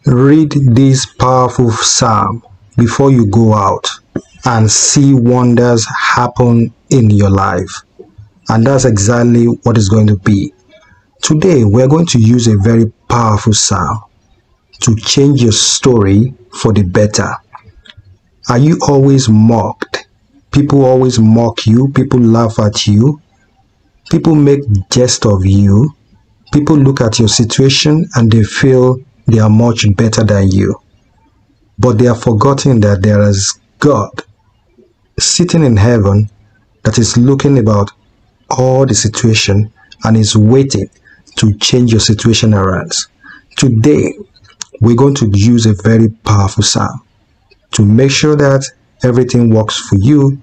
Read this powerful psalm before you go out and see wonders happen in your life. And that's exactly what it's going to be. Today, we're going to use a very powerful psalm to change your story for the better. Are you always mocked? People always mock you. People laugh at you. People make jest of you. People look at your situation and they feel they are much better than you. But they are forgetting that there is God sitting in heaven that is looking about all the situation and is waiting to change your situation around. Today, we're going to use a very powerful psalm to make sure that everything works for you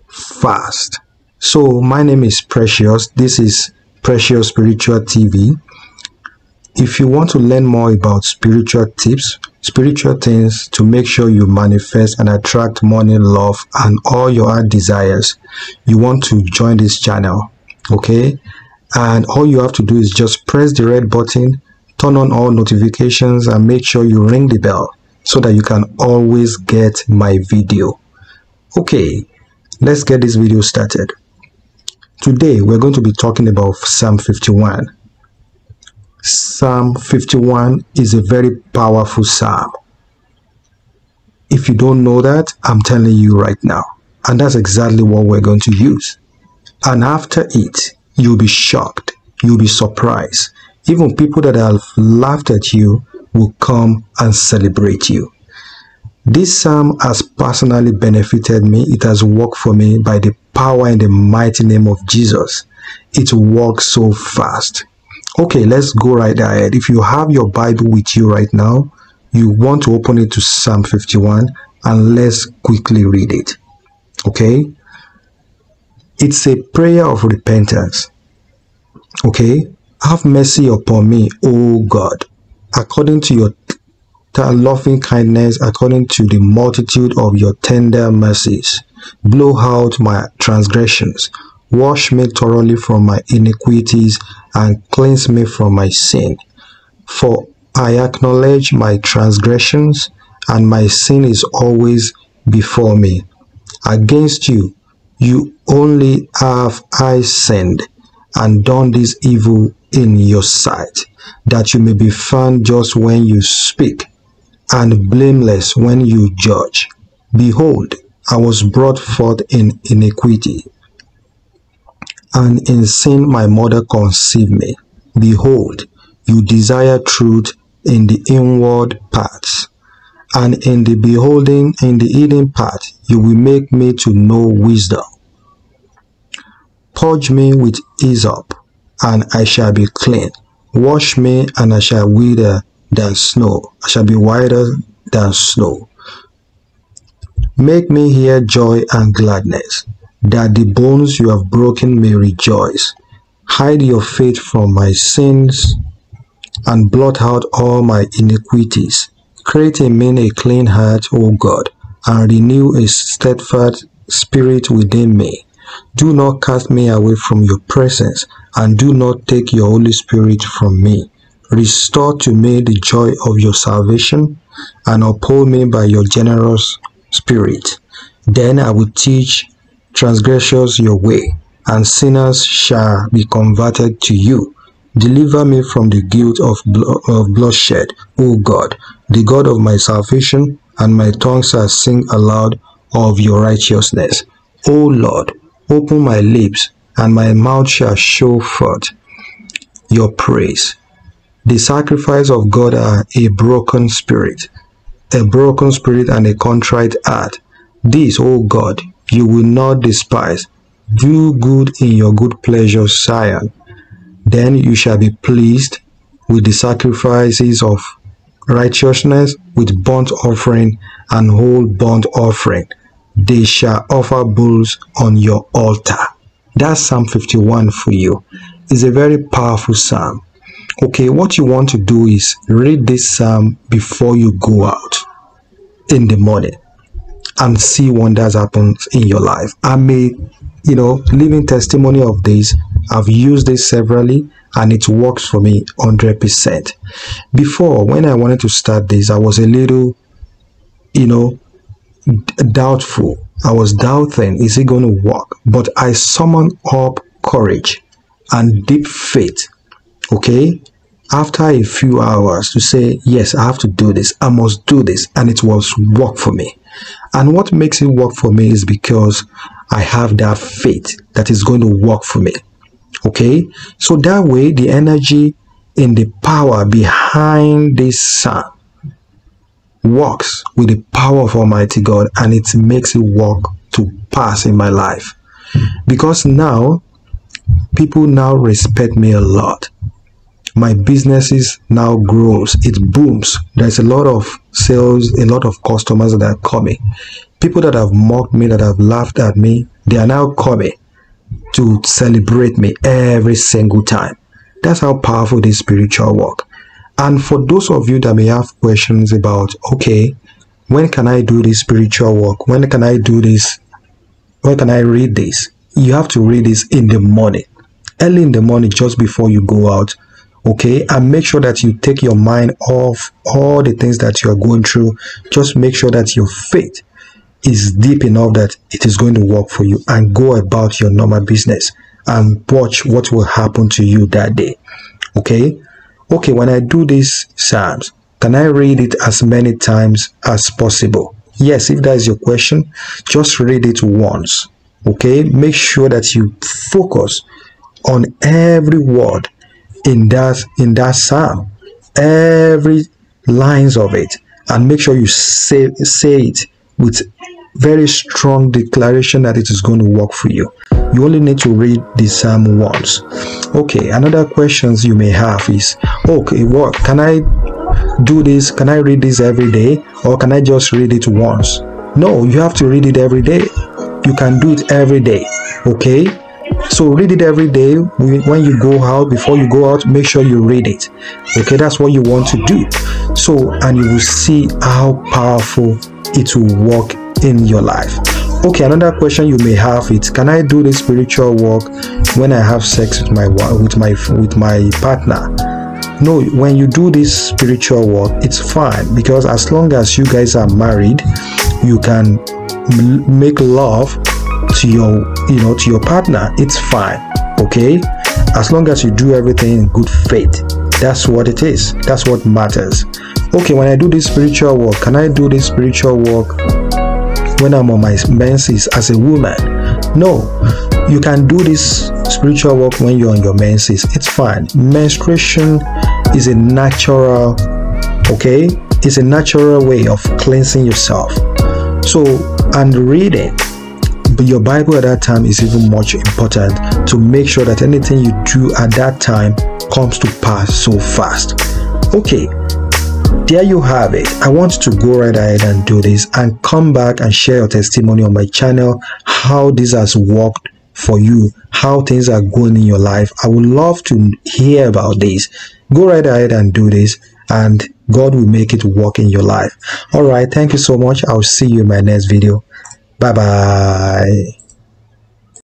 fast. So my name is Precious. This is Precious Spiritual TV. If you want to learn more about spiritual tips, spiritual things to make sure you manifest and attract money, love, and all your heart desires, you want to join this channel, okay? And all you have to do is just press the red button, turn on all notifications, and make sure you ring the bell so that you can always get my video. Okay, let's get this video started. Today, we're going to be talking about Psalm 51. Psalm 51 is a very powerful psalm. If you don't know that, I'm telling you right now. And that's exactly what we're going to use. And after it, you'll be shocked. You'll be surprised. Even people that have laughed at you will come and celebrate you. This psalm has personally benefited me. It has worked for me by the power and the mighty name of Jesus. It works so fast. Okay, let's go right ahead. If you have your Bible with you right now, you want to open it to Psalm 51 and let's quickly read it. Okay? It's a prayer of repentance. Okay? Have mercy upon me, O God, according to your loving kindness, according to the multitude of your tender mercies. Blow out my transgressions. Wash me thoroughly from my iniquities and cleanse me from my sin. For I acknowledge my transgressions, and my sin is always before me. Against you, you only have I sinned, and done this evil in your sight, that you may be found just when you speak, and blameless when you judge. Behold, I was brought forth in iniquity, and in sin my mother conceived me. Behold, you desire truth in the inward parts, and in the beholding in the hidden part you will make me to know wisdom. Purge me with hyssop, and I shall be clean. Wash me, and I shall whiter than snow. I shall be whiter than snow. Make me hear joy and gladness, that the bones you have broken may rejoice. Hide your face from my sins, and blot out all my iniquities. Create in me a clean heart, O God, and renew a steadfast spirit within me. Do not cast me away from your presence, and do not take your Holy Spirit from me. Restore to me the joy of your salvation, and uphold me by your generous spirit. Then I will teach transgressors your way, and sinners shall be converted to you. Deliver me from the guilt of bloodshed, O God, the God of my salvation, and my tongue shall sing aloud of your righteousness. O Lord, open my lips, and my mouth shall show forth your praise. The sacrifice of God are a broken spirit and a contrite heart. This, O God, you will not despise. Do good in your good pleasure, Zion. Then you shall be pleased with the sacrifices of righteousness, with burnt offering and whole burnt offering. They shall offer bulls on your altar. That's Psalm 51 for you. It's a very powerful psalm. Okay, what you want to do is read this psalm before you go out in the morning and see wonders happen in your life. I may, living testimony of this. I've used this severally, and it works for me 100%. Before, when I wanted to start this, I was a little, doubtful. I was doubting, is it going to work? But I summoned up courage and deep faith, okay, after a few hours, to say, yes, I have to do this, I must do this, and it was work for me. And what makes it work for me is because I have that faith that is going to work for me, okay. So that way, the energy in the power behind this psalm works with the power of Almighty God, and it makes it work to pass in my life, because now people now respect me a lot. My businesses now grows, it booms. There's a lot of sales, a lot of customers that are coming. People that have mocked me, that have laughed at me, they are now coming to celebrate me every single time. That's how powerful this spiritual work. And for those of you that may have questions about, okay, when can I do this spiritual work? When can I do this? When can I read this? You have to read this in the morning, early in the morning, just before you go out, okay. And make sure that you take your mind off all the things that you are going through. Just make sure that your faith is deep enough that it is going to work for you, and go about your normal business and watch what will happen to you that day, okay. Okay, when I do these psalms, can I read it as many times as possible? Yes, if that is your question, just read it once, okay. Make sure that you focus on every word in that psalm, every lines of it, and make sure you say it with very strong declaration that it is going to work for you. You only need to read the psalm once. Okay, another questions you may have is, okay, what can I do this? Can I read this every day, or can I just read it once? No, you have to read it every day. You can do it every day, okay. So read it every day. When you go out, before you go out, make sure you read it, okay. That's what you want to do. So, and you will see how powerful it will work in your life. Okay, another question you may have is, can I do this spiritual work when I have sex with my partner? No, when you do this spiritual work, it's fine, because as long as you guys are married, you can make love to your partner. It's fine, okay, as long as you do everything in good faith. That's what it is. That's what matters. Okay, when I do this spiritual work, can I do this spiritual work when I'm on my menses as a woman? No, you can do this spiritual work when you're on your menses. It's fine. Menstruation is a natural, okay, it's a natural way of cleansing yourself. So, and reading your Bible at that time is even much important, to make sure that anything you do at that time comes to pass so fast. Okay, there you have it. I want to go right ahead and do this, and come back and share your testimony on my channel, how this has worked for you, how things are going in your life. I would love to hear about this. Go right ahead and do this, and God will make it work in your life. All right, thank you so much. I'll see you in my next video. Bye bye.